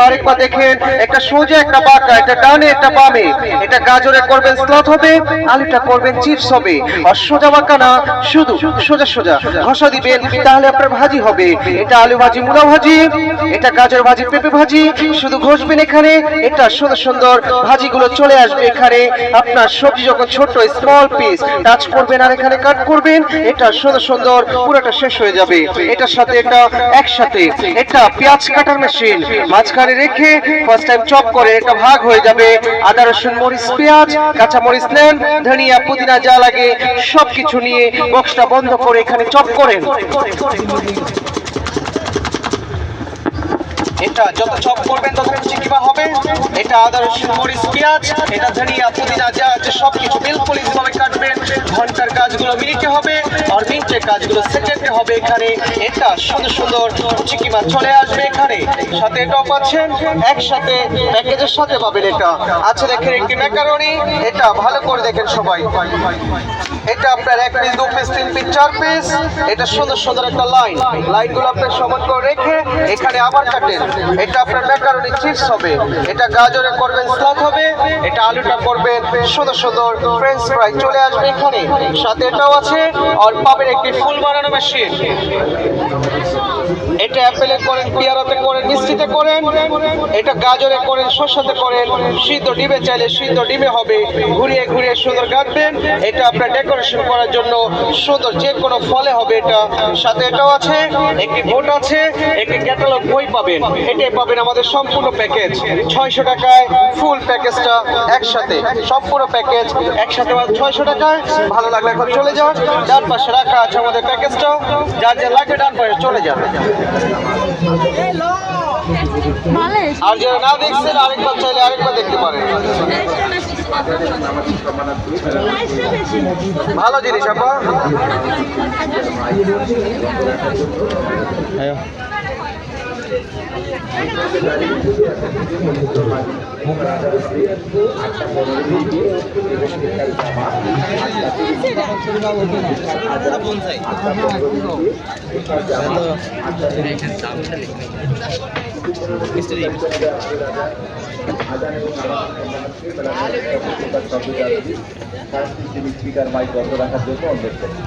আরেকবার দেখেন, একটা সোজা একটা বাঁকা, একটা ডানে একটা বামে। এটা গাজরে করবেন স্লট হবে, আলুটা করবেন চিপস হবে। আর সোজা বাঁকা না, শুধু সোজা সোজা ঘষা দিবেন, তাহলে আপনার ভাজি হবে। এটা আলু ভাজি, মূলা ভাজি, এটা গাজর ভাজি, পেঁপে ভাজি। শুধু ঘষবেন এখানে, এটা সুন্দর সুন্দর ভাজিগুলো চলে আসবে এখানে। আপনার সবজি যখন ছোট স্মল পিস টাচ করবেন আর এখানে কাট করবেন, এটা সুন্দর সুন্দর পুরোটা শেষ হয়ে যাবে। এটার সাথে এটা একসাথে, এটা পেঁয়াজ কাটার মেশিন মাঝখানে রেখে ফার্স্ট টাইম চপ করে এটা ভাগ হয়ে যাবে। আদা রসুন মরিচ পেঁয়াজ কাঁচা মরিচ নেন, ধনিয়া পুদিনা যা লাগে সবকিছু নিয়ে বক্সটা বন্ধ করে এখানে চপ করেন। এটা যত চপ করবেন তত চিকিমা হবে। এটা আদা রসুন মরিচ পেঁয়াজ, এটা ধনিয়া পুদিনা যা আছে সবকিছু বিলকুল ইজিভাবে কাটবেন। ঘন্টার কাজগুলো মিনিটে হবে আর মিনিটের কাজগুলো সেকেন্ডে হবে এখানে। এটা সুন্দর সুন্দর চিকিমা চলে আসবে এখানে। সাথে এটাও পাচ্ছেন একসাথে প্যাকেজের সাথে পাবেন। এটা আছে দেখেন একটি ম্যাকারনি, এটা ভালো করে দেখেন সবাই। এটা আপনার 1 পিস 2 পিস 3 পিস 4 পিস। এটা সুন্দর সুন্দর একটা লাইনগুলো আপনার সমান করে রেখে এখানে আবার কাটেন। এটা আপনার ম্যাকারনি চিপস হবে, এটা গাজরে করবেন স্লাদ হবে, এটা আলুটা করবেন সুন্দর সুন্দর ফ্রেঞ্চ ফ্রাই চলে আসবে এখানে। সাথে এটাও আছে আর পাবেন একটি ফুল বানানো মেশিন। এটা অ্যাপেলে করেন, পেয়ারাতে করেন, মিষ্টিতে করেন, এটা গাজরে করেন, শসাতে করেন, সিদ্ধ ডিমে চাইলে সিদ্ধ ডিমে হবে। ঘুরিয়ে ঘুরিয়ে সুন্দর কাটবেন। এটা আপনার ডেকোরেশন করার জন্য সুন্দর যে কোনো ফলে হবে এটা। সাথে এটাও আছে, একটি ভোট আছে, একটি ক্যাটালগ বই পাবেন। এটাই পাবেন আমাদের সম্পূর্ণ প্যাকেজ 600 টাকায়। ফুল প্যাকেজটা একসাথে, সম্পূর্ণ প্যাকেজ একসাথে 600 টাকায়। ভালো লাগলে এখন চলে যান, ডান পাশে রাখা আছে আমাদের প্যাকেজটাও, যার যা লাগে ডান পাশে চলে যান। আর যারা না দেখছেন আরেকবার চাইলে আরেকবার দেখতে পারেন। ভালো জিনিস আপা। স্পিকার মাইক বন্ধ রাখার জন্য অনুরোধ করছি।